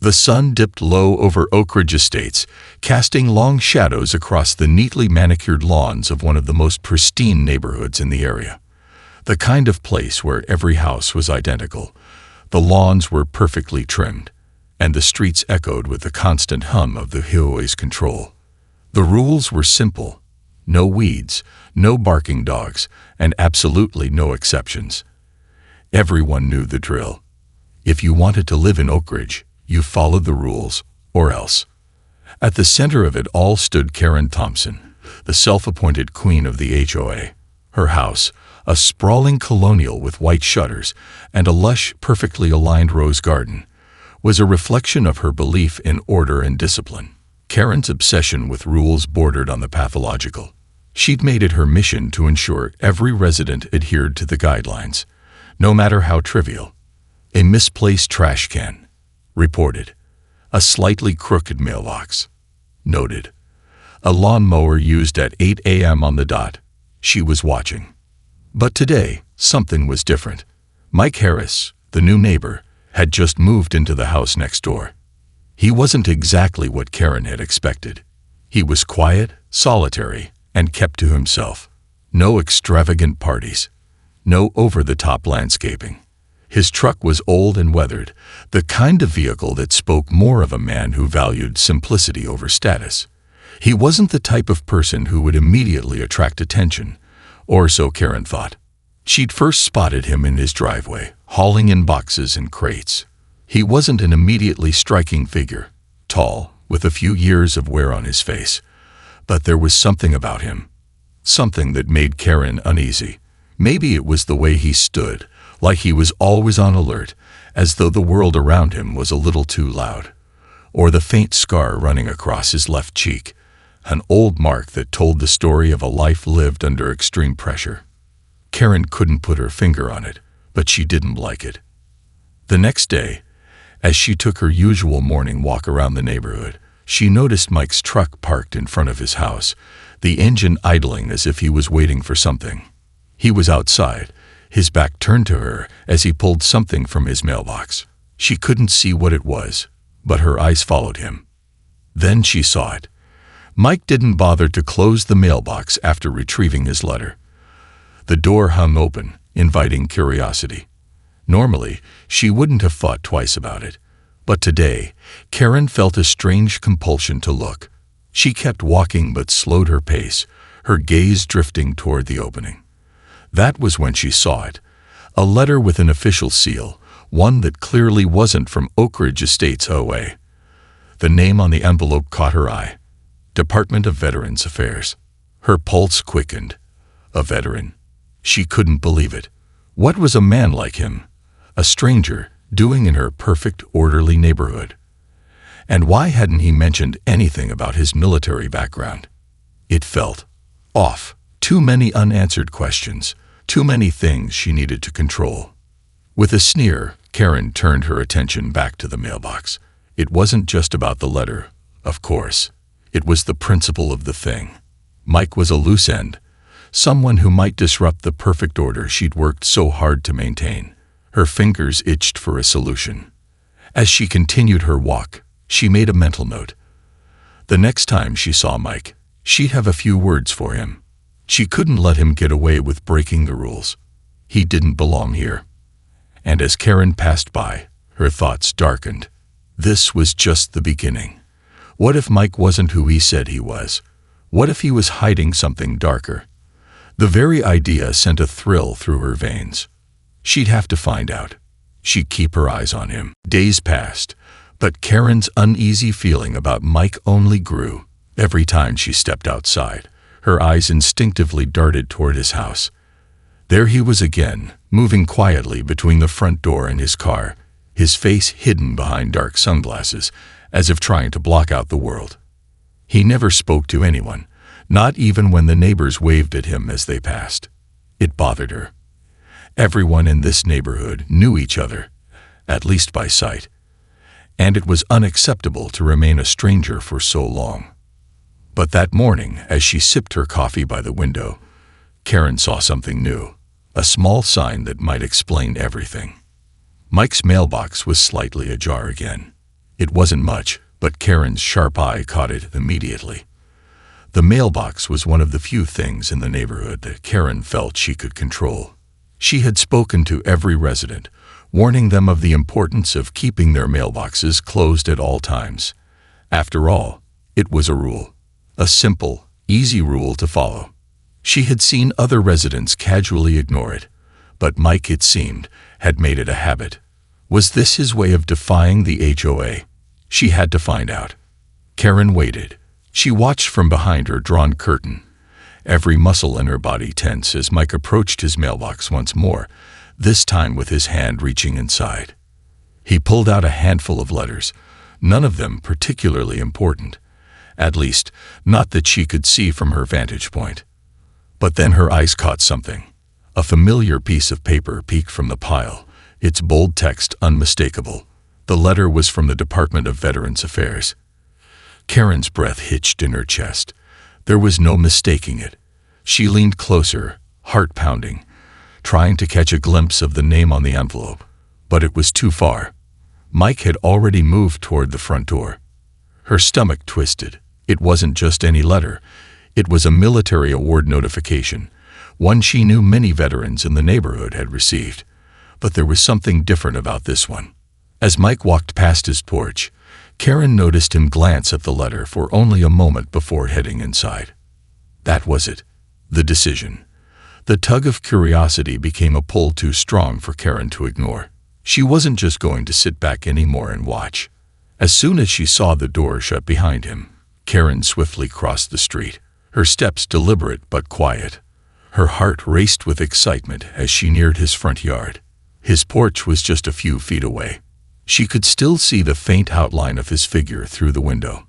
The sun dipped low over Oak Ridge Estates, casting long shadows across the neatly manicured lawns of one of the most pristine neighborhoods in the area. The kind of place where every house was identical. The lawns were perfectly trimmed, and the streets echoed with the constant hum of the HOA's control. The rules were simple: no weeds, no barking dogs, and absolutely no exceptions. Everyone knew the drill. If you wanted to live in Oak Ridge, you followed the rules, or else. At the center of it all stood Karen Thompson, the self-appointed queen of the HOA. Her house, a sprawling colonial with white shutters and a lush, perfectly aligned rose garden, was a reflection of her belief in order and discipline. Karen's obsession with rules bordered on the pathological. She'd made it her mission to ensure every resident adhered to the guidelines, no matter how trivial. A misplaced trash can. Reported. A slightly crooked mailbox. Noted. A lawnmower used at 8 a.m. on the dot. She was watching. But today, something was different. Mike Harris, the new neighbor, had just moved into the house next door. He wasn't exactly what Karen had expected. He was quiet, solitary, and kept to himself. No extravagant parties. No over-the-top landscaping. His truck was old and weathered, the kind of vehicle that spoke more of a man who valued simplicity over status. He wasn't the type of person who would immediately attract attention, or so Karen thought. She'd first spotted him in his driveway, hauling in boxes and crates. He wasn't an immediately striking figure, tall, with a few years of wear on his face. But there was something about him. Something that made Karen uneasy. Maybe it was the way he stood, like he was always on alert, as though the world around him was a little too loud. Or the faint scar running across his left cheek, an old mark that told the story of a life lived under extreme pressure. Karen couldn't put her finger on it, but she didn't like it. The next day, as she took her usual morning walk around the neighborhood, she noticed Mike's truck parked in front of his house, the engine idling as if he was waiting for something. He was outside, his back turned to her as he pulled something from his mailbox. She couldn't see what it was, but her eyes followed him. Then she saw it. Mike didn't bother to close the mailbox after retrieving his letter. The door hung open, inviting curiosity. Normally, she wouldn't have thought twice about it. But today, Karen felt a strange compulsion to look. She kept walking but slowed her pace, her gaze drifting toward the opening. That was when she saw it. A letter with an official seal, one that clearly wasn't from Oak Ridge Estates HOA. The name on the envelope caught her eye. Department of Veterans Affairs. Her pulse quickened. A veteran. She couldn't believe it. What was a man like him, a stranger, doing in her perfect, orderly neighborhood? And why hadn't he mentioned anything about his military background? It felt off. Too many unanswered questions. Too many things she needed to control. With a sneer, Karen turned her attention back to the mailbox. It wasn't just about the letter, of course. It was the principle of the thing. Mike was a loose end, someone who might disrupt the perfect order she'd worked so hard to maintain. Her fingers itched for a solution. As she continued her walk, she made a mental note. The next time she saw Mike, she'd have a few words for him. She couldn't let him get away with breaking the rules. He didn't belong here. And as Karen passed by, her thoughts darkened. This was just the beginning. What if Mike wasn't who he said he was? What if he was hiding something darker? The very idea sent a thrill through her veins. She'd have to find out. She'd keep her eyes on him. Days passed, but Karen's uneasy feeling about Mike only grew. Every time she stepped outside, her eyes instinctively darted toward his house. There he was again, moving quietly between the front door and his car, his face hidden behind dark sunglasses, as if trying to block out the world. He never spoke to anyone, not even when the neighbors waved at him as they passed. It bothered her. Everyone in this neighborhood knew each other, at least by sight, and it was unacceptable to remain a stranger for so long. But that morning, as she sipped her coffee by the window, Karen saw something new, a small sign that might explain everything. Mike's mailbox was slightly ajar again. It wasn't much, but Karen's sharp eye caught it immediately. The mailbox was one of the few things in the neighborhood that Karen felt she could control. She had spoken to every resident, warning them of the importance of keeping their mailboxes closed at all times. After all, it was a rule. A simple, easy rule to follow. She had seen other residents casually ignore it, but Mike, it seemed, had made it a habit. Was this his way of defying the HOA? She had to find out. Karen waited. She watched from behind her drawn curtain, every muscle in her body tense as Mike approached his mailbox once more, this time with his hand reaching inside. He pulled out a handful of letters, none of them particularly important, at least not that she could see from her vantage point. But then her eyes caught something. A familiar piece of paper peeked from the pile, its bold text unmistakable. The letter was from the Department of Veterans Affairs. Karen's breath hitched in her chest. There was no mistaking it. She leaned closer, heart pounding, trying to catch a glimpse of the name on the envelope. But it was too far. Mike had already moved toward the front door. Her stomach twisted. It wasn't just any letter. It was a military award notification, one she knew many veterans in the neighborhood had received. But there was something different about this one. As Mike walked past his porch, Karen noticed him glance at the letter for only a moment before heading inside. That was it. The decision. The tug of curiosity became a pull too strong for Karen to ignore. She wasn't just going to sit back anymore and watch. As soon as she saw the door shut behind him, Karen swiftly crossed the street, her steps deliberate but quiet. Her heart raced with excitement as she neared his front yard. His porch was just a few feet away. She could still see the faint outline of his figure through the window.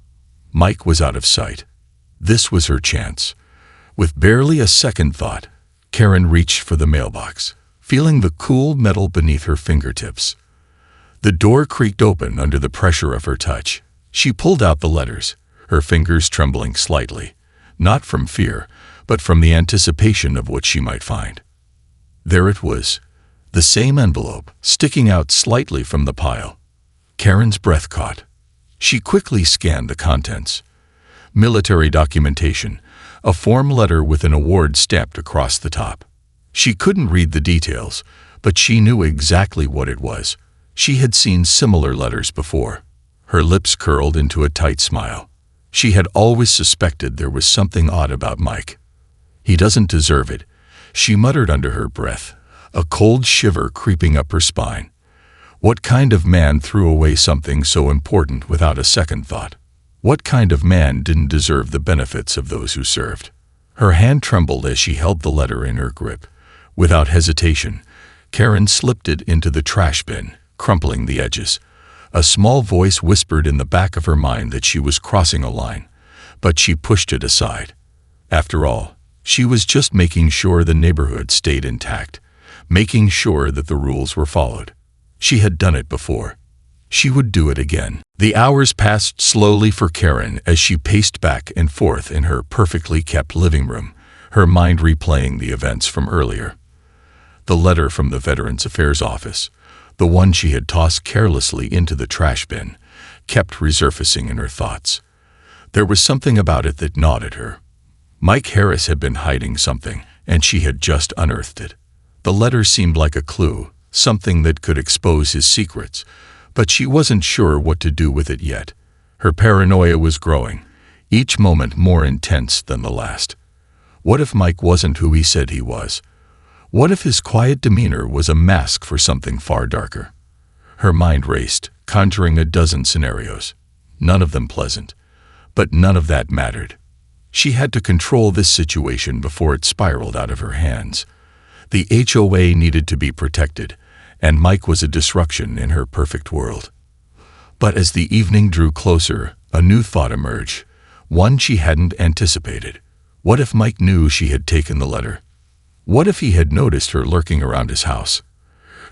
Mike was out of sight. This was her chance. With barely a second thought, Karen reached for the mailbox, feeling the cool metal beneath her fingertips. The door creaked open under the pressure of her touch. She pulled out the letters, her fingers trembling slightly, not from fear, but from the anticipation of what she might find. There it was, the same envelope, sticking out slightly from the pile. Karen's breath caught. She quickly scanned the contents. Military documentation, a form letter with an award stamped across the top. She couldn't read the details, but she knew exactly what it was. She had seen similar letters before. Her lips curled into a tight smile. She had always suspected there was something odd about Mike. He doesn't deserve it, she muttered under her breath, a cold shiver creeping up her spine. What kind of man threw away something so important without a second thought? What kind of man didn't deserve the benefits of those who served? Her hand trembled as she held the letter in her grip. Without hesitation, Karen slipped it into the trash bin, crumpling the edges. A small voice whispered in the back of her mind that she was crossing a line, but she pushed it aside. After all, she was just making sure the neighborhood stayed intact, making sure that the rules were followed. She had done it before. She would do it again. The hours passed slowly for Karen as she paced back and forth in her perfectly kept living room, her mind replaying the events from earlier. The letter from the Veterans Affairs office, the one she had tossed carelessly into the trash bin, kept resurfacing in her thoughts. There was something about it that gnawed at her. Mike Harris had been hiding something, and she had just unearthed it. The letter seemed like a clue, something that could expose his secrets, but she wasn't sure what to do with it yet. Her paranoia was growing, each moment more intense than the last. What if Mike wasn't who he said he was? What if his quiet demeanor was a mask for something far darker? Her mind raced, conjuring a dozen scenarios, none of them pleasant, but none of that mattered. She had to control this situation before it spiraled out of her hands. The HOA needed to be protected, and Mike was a disruption in her perfect world. But as the evening drew closer, a new thought emerged, one she hadn't anticipated. What if Mike knew she had taken the letter? What if he had noticed her lurking around his house?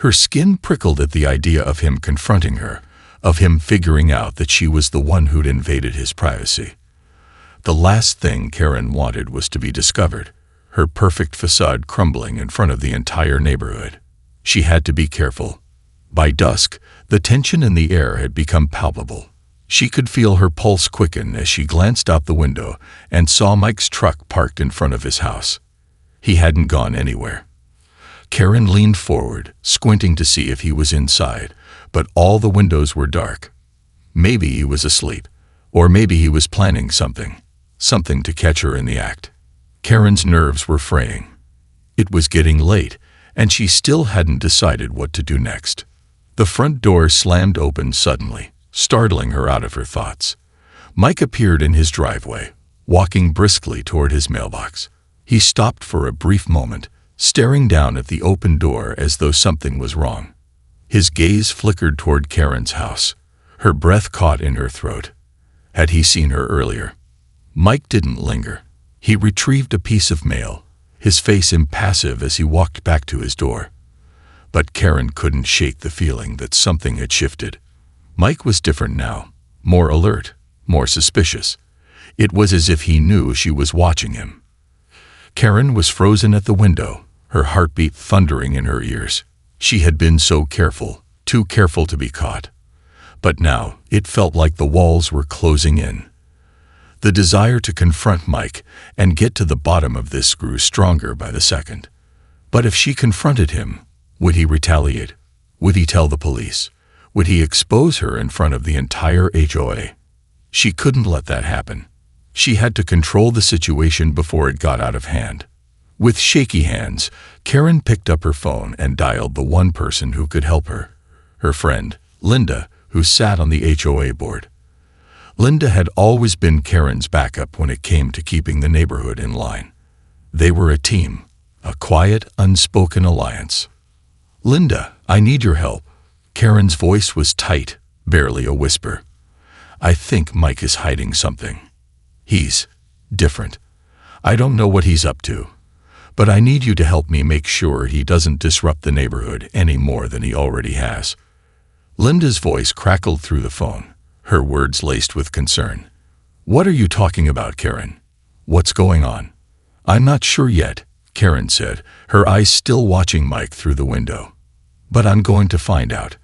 Her skin prickled at the idea of him confronting her, of him figuring out that she was the one who'd invaded his privacy. The last thing Karen wanted was to be discovered, her perfect facade crumbling in front of the entire neighborhood. She had to be careful. By dusk, the tension in the air had become palpable. She could feel her pulse quicken as she glanced out the window and saw Mike's truck parked in front of his house. He hadn't gone anywhere. Karen leaned forward, squinting to see if he was inside, but all the windows were dark. Maybe he was asleep, or maybe he was planning something to catch her in the act. Karen's nerves were fraying. It was getting late, and she still hadn't decided what to do next. The front door slammed open suddenly, startling her out of her thoughts. Mike appeared in his driveway, walking briskly toward his mailbox. He stopped for a brief moment, staring down at the open door as though something was wrong. His gaze flickered toward Karen's house. Her breath caught in her throat. Had he seen her earlier? Mike didn't linger. He retrieved a piece of mail, his face impassive as he walked back to his door. But Karen couldn't shake the feeling that something had shifted. Mike was different now, more alert, more suspicious. It was as if he knew she was watching him. Karen was frozen at the window, her heartbeat thundering in her ears. She had been so careful, too careful to be caught. But now it felt like the walls were closing in. The desire to confront Mike and get to the bottom of this grew stronger by the second. But if she confronted him, would he retaliate? Would he tell the police? Would he expose her in front of the entire HOA? She couldn't let that happen. She had to control the situation before it got out of hand. With shaky hands, Karen picked up her phone and dialed the one person who could help her. Her friend, Linda, who sat on the HOA board. Linda had always been Karen's backup when it came to keeping the neighborhood in line. They were a team, a quiet, unspoken alliance. "Linda, I need your help." Karen's voice was tight, barely a whisper. "I think Mike is hiding something. He's different. I don't know what he's up to, but I need you to help me make sure he doesn't disrupt the neighborhood any more than he already has." Linda's voice crackled through the phone, her words laced with concern. "What are you talking about, Karen? What's going on?" "I'm not sure yet," Karen said, her eyes still watching Mike through the window. "But I'm going to find out.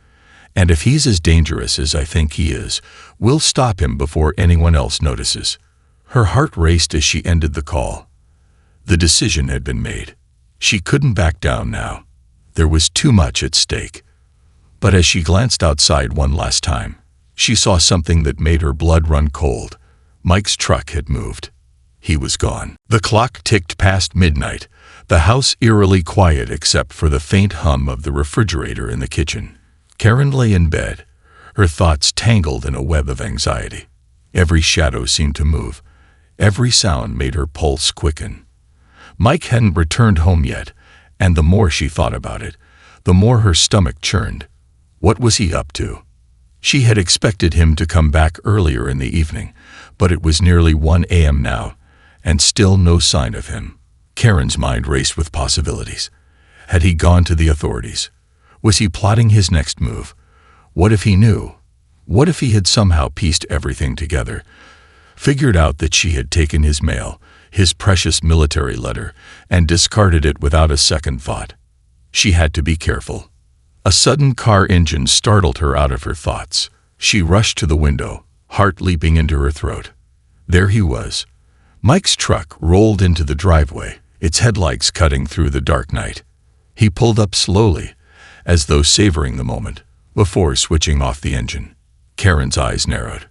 And if he's as dangerous as I think he is, we'll stop him before anyone else notices." Her heart raced as she ended the call. The decision had been made. She couldn't back down now. There was too much at stake. But as she glanced outside one last time, she saw something that made her blood run cold. Mike's truck had moved. He was gone. The clock ticked past midnight, the house eerily quiet except for the faint hum of the refrigerator in the kitchen. Karen lay in bed, her thoughts tangled in a web of anxiety. Every shadow seemed to move. Every sound made her pulse quicken. Mike hadn't returned home yet, and the more she thought about it, the more her stomach churned. What was he up to? She had expected him to come back earlier in the evening, but it was nearly 1 a.m. now, and still no sign of him. Karen's mind raced with possibilities. Had he gone to the authorities? Was he plotting his next move? What if he knew? What if he had somehow pieced everything together, figured out that she had taken his mail, his precious military letter, and discarded it without a second thought? She had to be careful. A sudden car engine startled her out of her thoughts. She rushed to the window, heart leaping into her throat. There he was. Mike's truck rolled into the driveway, its headlights cutting through the dark night. He pulled up slowly, as though savoring the moment, before switching off the engine. Karen's eyes narrowed.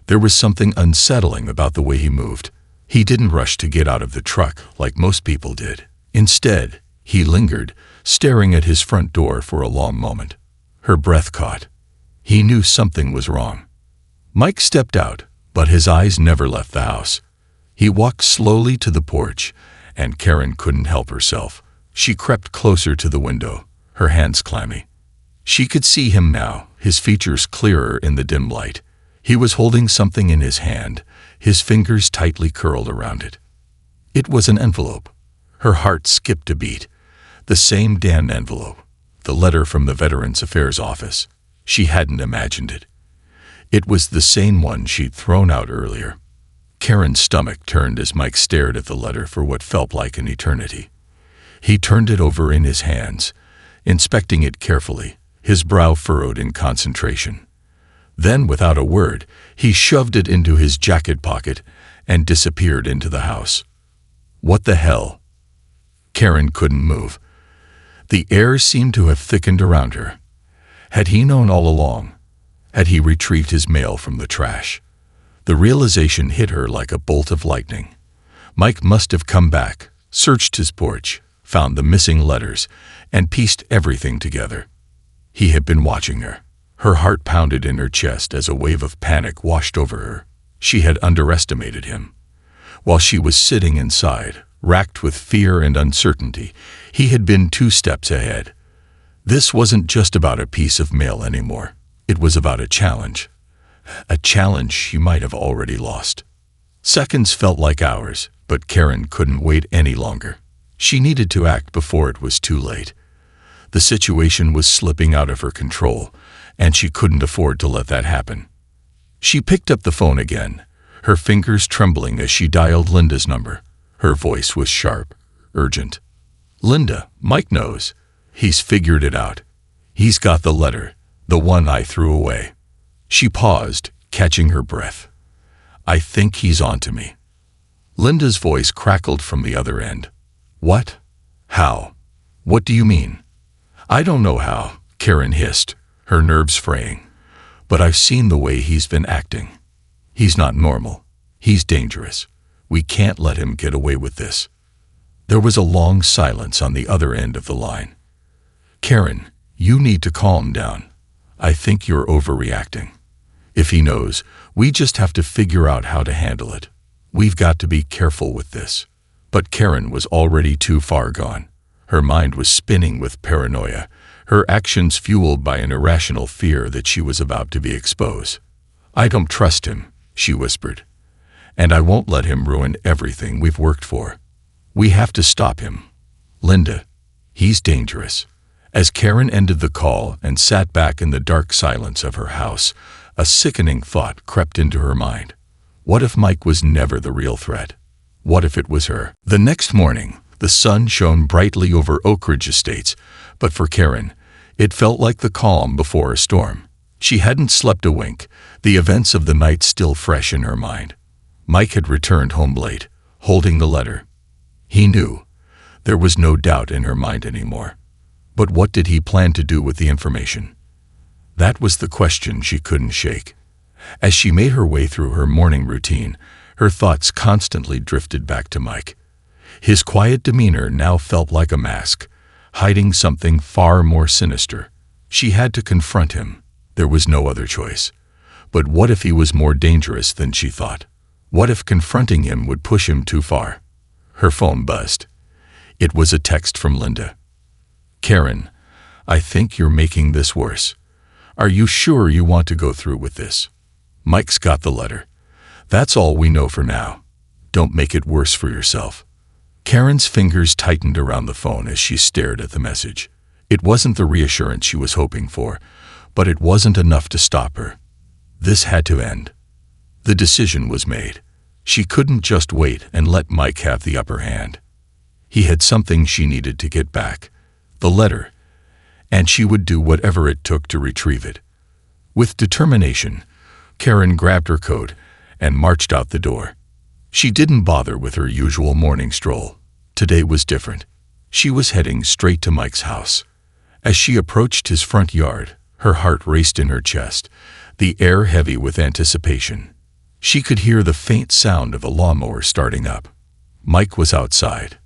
There was something unsettling about the way he moved. He didn't rush to get out of the truck like most people did. Instead, he lingered, staring at his front door for a long moment. Her breath caught. He knew something was wrong. Mike stepped out, but his eyes never left the house. He walked slowly to the porch, and Karen couldn't help herself. She crept closer to the window, her hands clammy. She could see him now, his features clearer in the dim light. He was holding something in his hand, his fingers tightly curled around it. It was an envelope. Her heart skipped a beat. The same damn envelope. The letter from the Veterans Affairs office. She hadn't imagined it. It was the same one she'd thrown out earlier. Karen's stomach turned as Mike stared at the letter for what felt like an eternity. He turned it over in his hands, inspecting it carefully, his brow furrowed in concentration. Then, without a word, he shoved it into his jacket pocket and disappeared into the house. What the hell? Karen couldn't move. The air seemed to have thickened around her. Had he known all along? Had he retrieved his mail from the trash? The realization hit her like a bolt of lightning. Mike must have come back, searched his porch, found the missing letters, and pieced everything together. He had been watching her. Her heart pounded in her chest as a wave of panic washed over her. She had underestimated him. While she was sitting inside, racked with fear and uncertainty, he had been 2 steps ahead. This wasn't just about a piece of mail anymore. It was about a challenge. A challenge she might have already lost. Seconds felt like hours, but Karen couldn't wait any longer. She needed to act before it was too late. The situation was slipping out of her control, and she couldn't afford to let that happen. She picked up the phone again, her fingers trembling as she dialed Linda's number. Her voice was sharp, urgent. "Linda, Mike knows. He's figured it out. He's got the letter, the one I threw away." She paused, catching her breath. "I think he's on to me." Linda's voice crackled from the other end. "What? How? What do you mean?" "I don't know how," Karen hissed, her nerves fraying. "But I've seen the way he's been acting. He's not normal. He's dangerous. We can't let him get away with this." There was a long silence on the other end of the line. "Karen, you need to calm down. I think you're overreacting. If he knows, we just have to figure out how to handle it. We've got to be careful with this." But Karen was already too far gone. Her mind was spinning with paranoia, her actions fueled by an irrational fear that she was about to be exposed. "I don't trust him," she whispered. "And I won't let him ruin everything we've worked for. We have to stop him. Linda, he's dangerous." As Karen ended the call and sat back in the dark silence of her house, a sickening thought crept into her mind. What if Mike was never the real threat? What if it was her? The next morning, the sun shone brightly over Oak Ridge Estates, but for Karen, it felt like the calm before a storm. She hadn't slept a wink, the events of the night still fresh in her mind. Mike had returned home late, holding the letter. He knew. There was no doubt in her mind anymore. But what did he plan to do with the information? That was the question she couldn't shake. As she made her way through her morning routine, her thoughts constantly drifted back to Mike. His quiet demeanor now felt like a mask, hiding something far more sinister. She had to confront him. There was no other choice. But what if he was more dangerous than she thought? What if confronting him would push him too far? Her phone buzzed. It was a text from Linda. "Karen, I think you're making this worse. Are you sure you want to go through with this? Mike's got the letter. That's all we know for now. Don't make it worse for yourself." Karen's fingers tightened around the phone as she stared at the message. It wasn't the reassurance she was hoping for, but it wasn't enough to stop her. This had to end. The decision was made. She couldn't just wait and let Mike have the upper hand. He had something she needed to get back, the letter, and she would do whatever it took to retrieve it. With determination, Karen grabbed her coat and marched out the door. She didn't bother with her usual morning stroll. Today was different. She was heading straight to Mike's house. As she approached his front yard, her heart raced in her chest, the air heavy with anticipation. She could hear the faint sound of a lawnmower starting up. Mike was outside.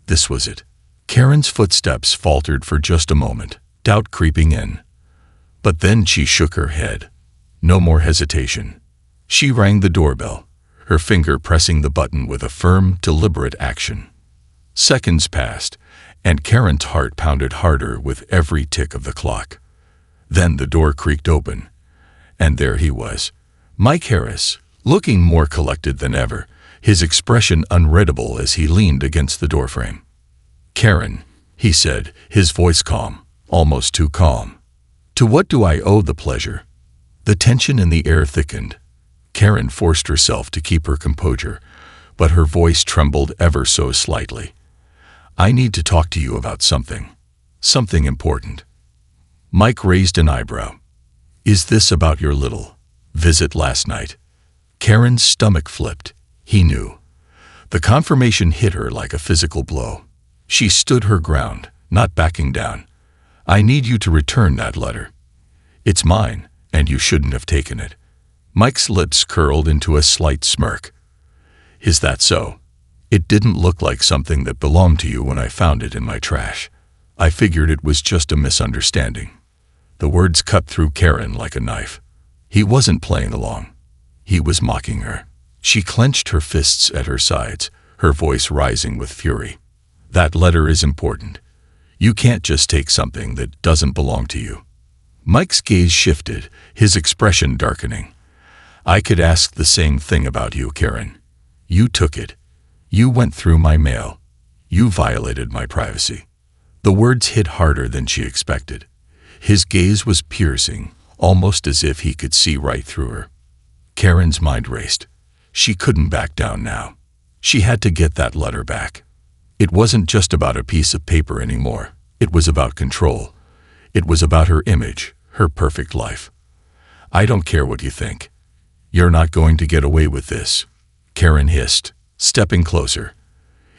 This was it. Karen's footsteps faltered for just a moment, doubt creeping in. But then she shook her head. No more hesitation. She rang the doorbell, her finger pressing the button with a firm, deliberate action. Seconds passed, and Karen's heart pounded harder with every tick of the clock. Then the door creaked open, and there he was, Mike Harris, looking more collected than ever, his expression unreadable as he leaned against the doorframe. "Karen," he said, his voice calm, almost too calm. "To what do I owe the pleasure?" The tension in the air thickened. Karen forced herself to keep her composure, but her voice trembled ever so slightly. "I need to talk to you about something. Something important." Mike raised an eyebrow. "Is this about your little Visit last night. Karen's stomach flipped. He knew. The confirmation hit her like a physical blow. She stood her ground, not backing down. I need you to return that letter. It's mine, and you shouldn't have taken it. Mike's lips curled into a slight smirk. Is that so? It didn't look like something that belonged to you when I found it in my trash. I figured it was just a misunderstanding. The words cut through Karen like a knife. He wasn't playing along. He was mocking her. She clenched her fists at her sides, her voice rising with fury. That letter is important. You can't just take something that doesn't belong to you. Mike's gaze shifted, his expression darkening. I could ask the same thing about you, Karen. You took it. You went through my mail. You violated my privacy. The words hit harder than she expected. His gaze was piercing, almost as if he could see right through her. Karen's mind raced. She couldn't back down now. She had to get that letter back. It wasn't just about a piece of paper anymore. It was about control. It was about her image, her perfect life. I don't care what you think. You're not going to get away with this, Karen hissed, stepping closer.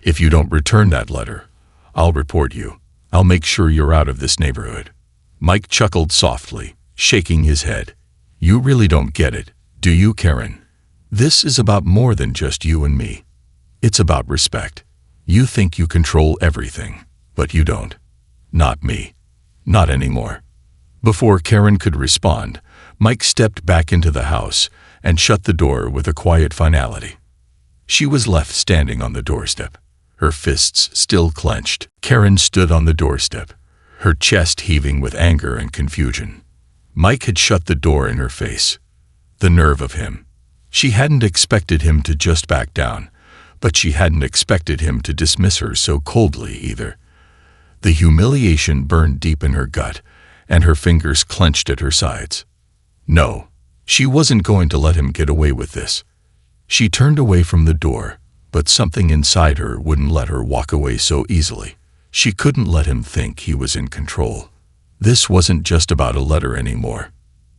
If you don't return that letter, I'll report you. I'll make sure you're out of this neighborhood. Mike chuckled softly, shaking his head. You really don't get it, do you, Karen? This is about more than just you and me. It's about respect. You think you control everything, but you don't. Not me. Not anymore. Before Karen could respond, Mike stepped back into the house and shut the door with a quiet finality. She was left standing on the doorstep, her fists still clenched. Karen stood on the doorstep, her chest heaving with anger and confusion. Mike had shut the door in her face. The nerve of him. She hadn't expected him to just back down, but she hadn't expected him to dismiss her so coldly either. The humiliation burned deep in her gut, and her fingers clenched at her sides. No, she wasn't going to let him get away with this. She turned away from the door, but something inside her wouldn't let her walk away so easily. She couldn't let him think he was in control. This wasn't just about a letter anymore.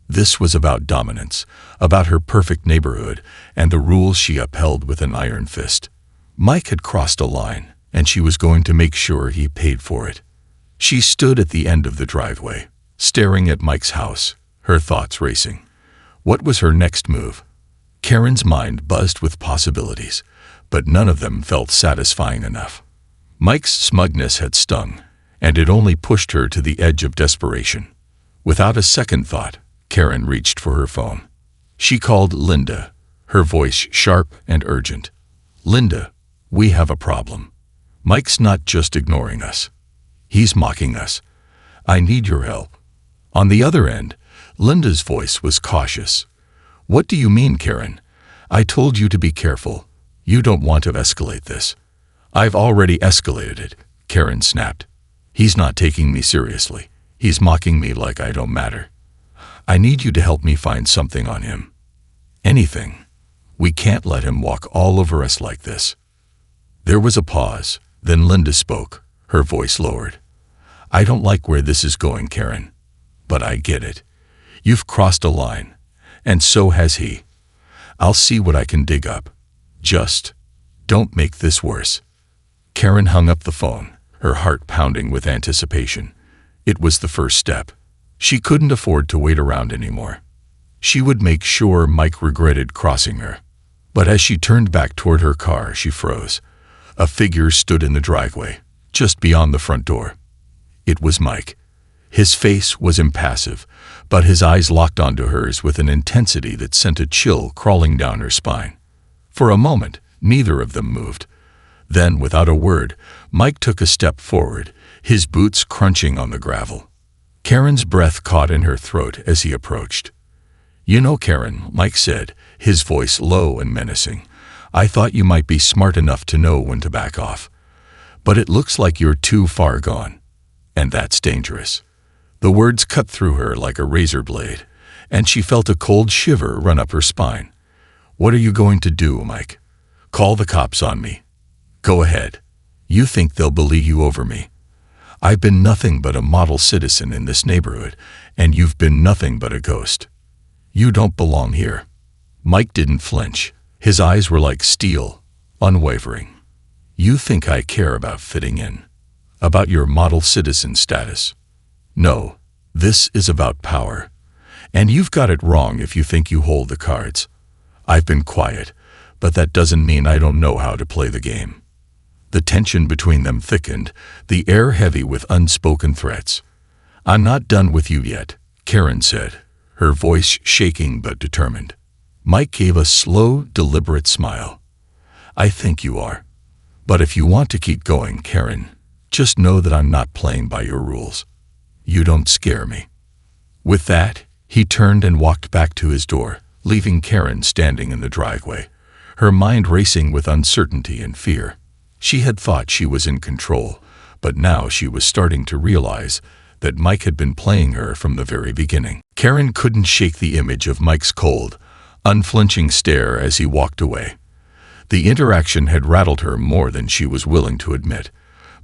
This was about dominance, about her perfect neighborhood and the rules she upheld with an iron fist. Mike had crossed a line, and she was going to make sure he paid for it. She stood at the end of the driveway, staring at Mike's house, her thoughts racing. What was her next move? Karen's mind buzzed with possibilities, but none of them felt satisfying enough. Mike's smugness had stung, and it only pushed her to the edge of desperation. Without a second thought, Karen reached for her phone. She called Linda, her voice sharp and urgent. Linda, we have a problem. Mike's not just ignoring us. He's mocking us. I need your help. On the other end, Linda's voice was cautious. What do you mean, Karen? I told you to be careful. You don't want to escalate this. I've already escalated it, Karen snapped. He's not taking me seriously. He's mocking me like I don't matter. I need you to help me find something on him. Anything. We can't let him walk all over us like this. There was a pause, then Linda spoke, her voice lowered. I don't like where this is going, Karen. But I get it. You've crossed a line, and so has he. I'll see what I can dig up. Just don't make this worse. Karen hung up the phone, her heart pounding with anticipation. It was the first step. She couldn't afford to wait around anymore. She would make sure Mike regretted crossing her. But as she turned back toward her car, she froze. A figure stood in the driveway, just beyond the front door. It was Mike. His face was impassive, but his eyes locked onto hers with an intensity that sent a chill crawling down her spine. For a moment, neither of them moved. Then, without a word, Mike took a step forward, his boots crunching on the gravel. Karen's breath caught in her throat as he approached. You know, Karen, Mike said, his voice low and menacing, I thought you might be smart enough to know when to back off. But it looks like you're too far gone. And that's dangerous. The words cut through her like a razor blade, and she felt a cold shiver run up her spine. What are you going to do, Mike? Call the cops on me. Go ahead. You think they'll believe you over me. I've been nothing but a model citizen in this neighborhood, and you've been nothing but a ghost. "You don't belong here." Mike didn't flinch. His eyes were like steel, unwavering. "You think I care about fitting in? About your model citizen status? No, this is about power. And you've got it wrong if you think you hold the cards. I've been quiet, but that doesn't mean I don't know how to play the game." The tension between them thickened, the air heavy with unspoken threats. "I'm not done with you yet," Karen said, her voice shaking but determined. Mike gave a slow, deliberate smile. "I think you are. But if you want to keep going, Karen, just know that I'm not playing by your rules. You don't scare me." With that, he turned and walked back to his door, leaving Karen standing in the driveway, her mind racing with uncertainty and fear. She had thought she was in control, but now she was starting to realize that Mike had been playing her from the very beginning. Karen couldn't shake the image of Mike's cold, unflinching stare as he walked away. The interaction had rattled her more than she was willing to admit.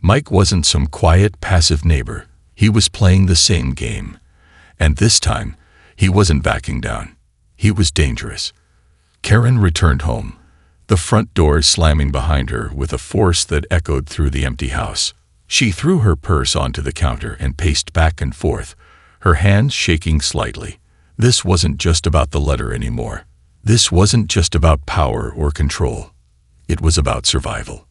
Mike wasn't some quiet, passive neighbor. He was playing the same game. And this time, he wasn't backing down. He was dangerous. Karen returned home, the front door slamming behind her with a force that echoed through the empty house. She threw her purse onto the counter and paced back and forth, her hands shaking slightly. This wasn't just about the letter anymore. This wasn't just about power or control. It was about survival.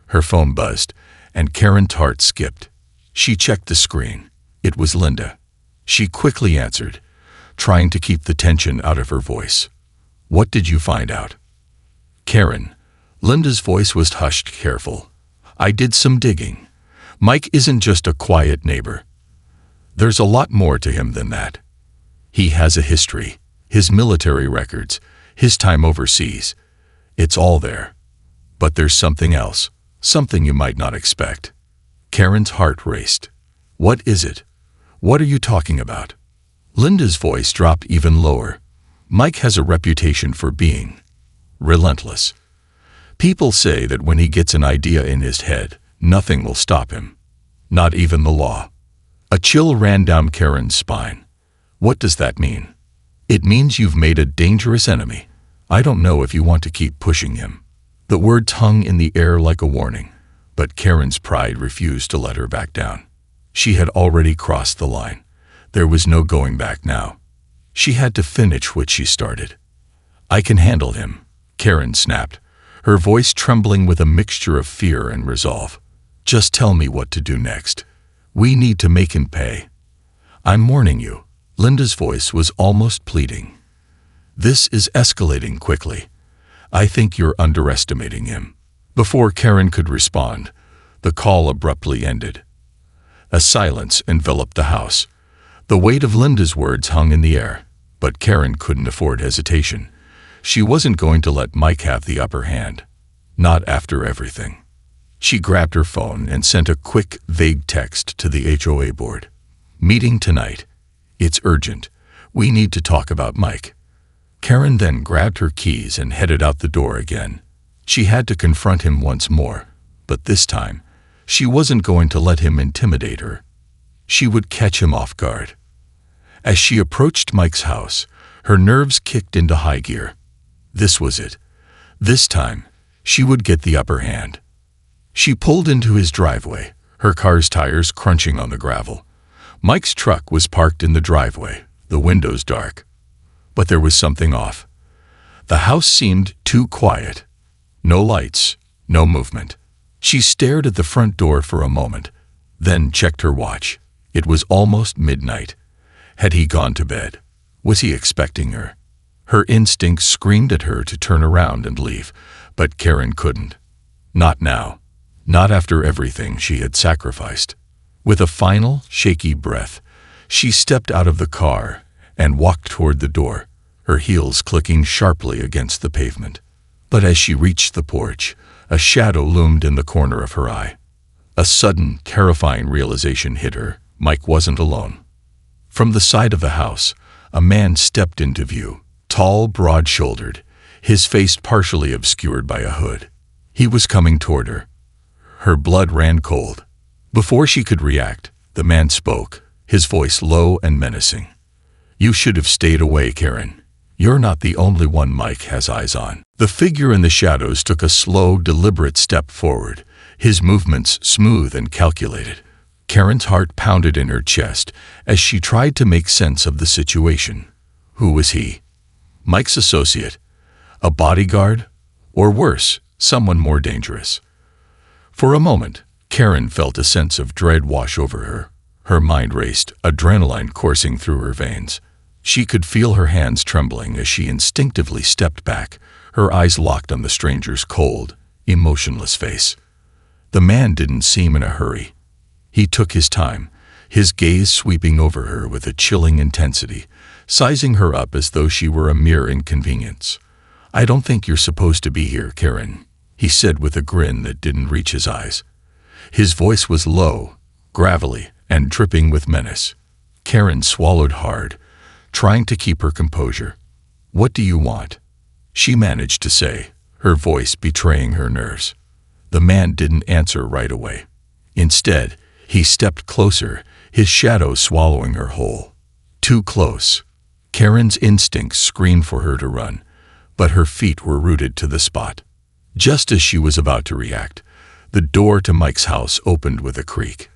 Her phone buzzed, and Karen's heart skipped. She checked the screen. It was Linda. She quickly answered, trying to keep the tension out of her voice. "What did you find out?" "Karen." Linda's voice was hushed, careful. "I did some digging. Mike isn't just a quiet neighbor. There's a lot more to him than that. He has a history, his military records, his time overseas. It's all there. But there's something else, something you might not expect." Karen's heart raced. "What is it? What are you talking about?" Linda's voice dropped even lower. "Mike has a reputation for being relentless. People say that when he gets an idea in his head, nothing will stop him. Not even the law." A chill ran down Karen's spine. "What does that mean?" "It means you've made a dangerous enemy. I don't know if you want to keep pushing him." The words hung in the air like a warning, but Karen's pride refused to let her back down. She had already crossed the line. There was no going back now. She had to finish what she started. "I can handle him," Karen snapped, her voice trembling with a mixture of fear and resolve. "Just tell me what to do next. We need to make him pay." "I'm warning you." Linda's voice was almost pleading. "This is escalating quickly. I think you're underestimating him." Before Karen could respond, the call abruptly ended. A silence enveloped the house. The weight of Linda's words hung in the air, but Karen couldn't afford hesitation. She wasn't going to let Mike have the upper hand. Not after everything. She grabbed her phone and sent a quick, vague text to the HOA board. "Meeting tonight. It's urgent. We need to talk about Mike." Karen then grabbed her keys and headed out the door again. She had to confront him once more, but this time, she wasn't going to let him intimidate her. She would catch him off guard. As she approached Mike's house, her nerves kicked into high gear. This was it. This time, she would get the upper hand. She pulled into his driveway, her car's tires crunching on the gravel. Mike's truck was parked in the driveway, the windows dark. But there was something off. The house seemed too quiet. No lights, no movement. She stared at the front door for a moment, then checked her watch. It was almost midnight. Had he gone to bed? Was he expecting her? Her instincts screamed at her to turn around and leave, but Karen couldn't. Not now. Not after everything she had sacrificed. With a final, shaky breath, she stepped out of the car and walked toward the door, her heels clicking sharply against the pavement. But as she reached the porch, a shadow loomed in the corner of her eye. A sudden, terrifying realization hit her. Mike wasn't alone. From the side of the house, a man stepped into view, tall, broad-shouldered, his face partially obscured by a hood. He was coming toward her. Her blood ran cold. Before she could react, the man spoke, his voice low and menacing. "You should have stayed away, Karen. You're not the only one Mike has eyes on." The figure in the shadows took a slow, deliberate step forward, his movements smooth and calculated. Karen's heart pounded in her chest as she tried to make sense of the situation. Who was he? Mike's associate? A bodyguard? Or worse, someone more dangerous? For a moment, Karen felt a sense of dread wash over her. Her mind raced, adrenaline coursing through her veins. She could feel her hands trembling as she instinctively stepped back, her eyes locked on the stranger's cold, emotionless face. The man didn't seem in a hurry. He took his time, his gaze sweeping over her with a chilling intensity, sizing her up as though she were a mere inconvenience. "I don't think you're supposed to be here, Karen," he said with a grin that didn't reach his eyes. His voice was low, gravelly, and dripping with menace. Karen swallowed hard, trying to keep her composure. "What do you want?" she managed to say, her voice betraying her nerves. The man didn't answer right away. Instead, he stepped closer, his shadow swallowing her whole. Too close. Karen's instincts screamed for her to run, but her feet were rooted to the spot. Just as she was about to react, the door to Mike's house opened with a creak.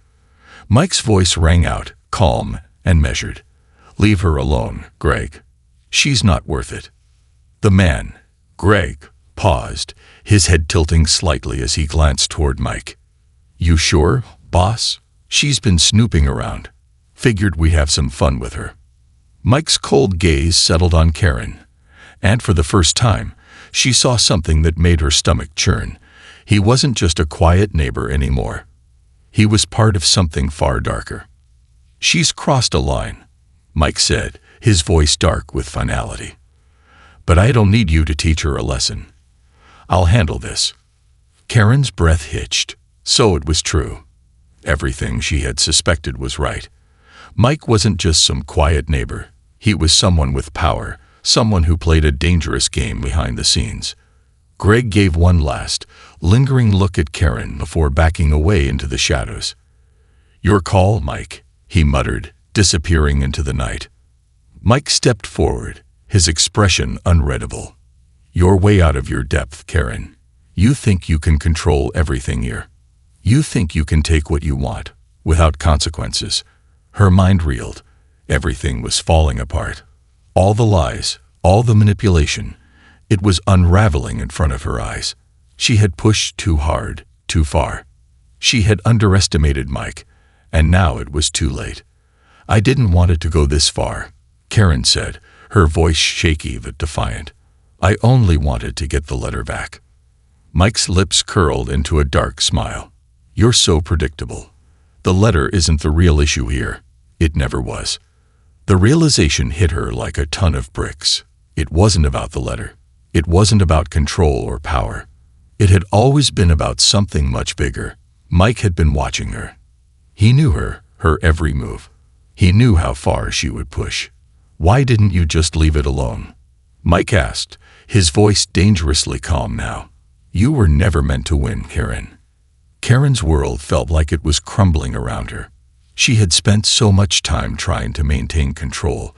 Mike's voice rang out, calm and measured. "Leave her alone, Greg. She's not worth it." The man, Greg, paused, his head tilting slightly as he glanced toward Mike. "You sure, boss? She's been snooping around. Figured we'd have some fun with her." Mike's cold gaze settled on Karen, and for the first time, she saw something that made her stomach churn. He wasn't just a quiet neighbor anymore. He was part of something far darker. "She's crossed a line," Mike said, his voice dark with finality. "But I don't need you to teach her a lesson. I'll handle this." Karen's breath hitched. So it was true. Everything she had suspected was right. Mike wasn't just some quiet neighbor. He was someone with power, someone who played a dangerous game behind the scenes. Greg gave one last, lingering look at Karen before backing away into the shadows. "Your call, Mike," he muttered, disappearing into the night. Mike stepped forward, his expression unreadable. "You're way out of your depth, Karen. You think you can control everything here. You think you can take what you want, without consequences." Her mind reeled. Everything was falling apart. All the lies, all the manipulation. It was unraveling in front of her eyes. She had pushed too hard, too far. She had underestimated Mike, and now it was too late. "I didn't want it to go this far," Karen said, her voice shaky but defiant. "I only wanted to get the letter back." Mike's lips curled into a dark smile. "You're so predictable. The letter isn't the real issue here. It never was." The realization hit her like a ton of bricks. It wasn't about the letter. It wasn't about control or power. It had always been about something much bigger. Mike had been watching her. He knew her every move. He knew how far she would push. "Why didn't you just leave it alone?" Mike asked, his voice dangerously calm now. "You were never meant to win, Karen." Karen's world felt like it was crumbling around her. She had spent so much time trying to maintain control,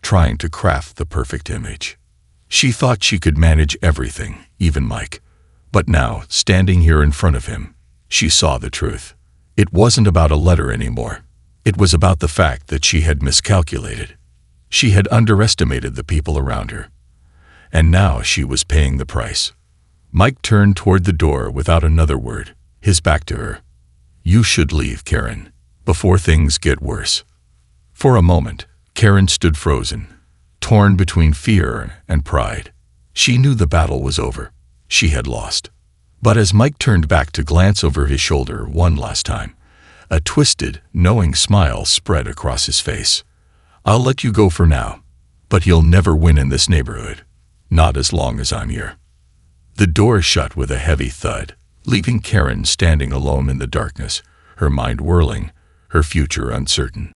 trying to craft the perfect image. She thought she could manage everything, even Mike. But now, standing here in front of him, she saw the truth. It wasn't about a letter anymore. It was about the fact that she had miscalculated. She had underestimated the people around her. And now she was paying the price. Mike turned toward the door without another word, his back to her. "You should leave, Karen, before things get worse." For a moment, Karen stood frozen, torn between fear and pride. She knew the battle was over. She had lost. But as Mike turned back to glance over his shoulder one last time, a twisted, knowing smile spread across his face. "I'll let you go for now, but you'll never win in this neighborhood. Not as long as I'm here." The door shut with a heavy thud, leaving Karen standing alone in the darkness, her mind whirling, her future uncertain.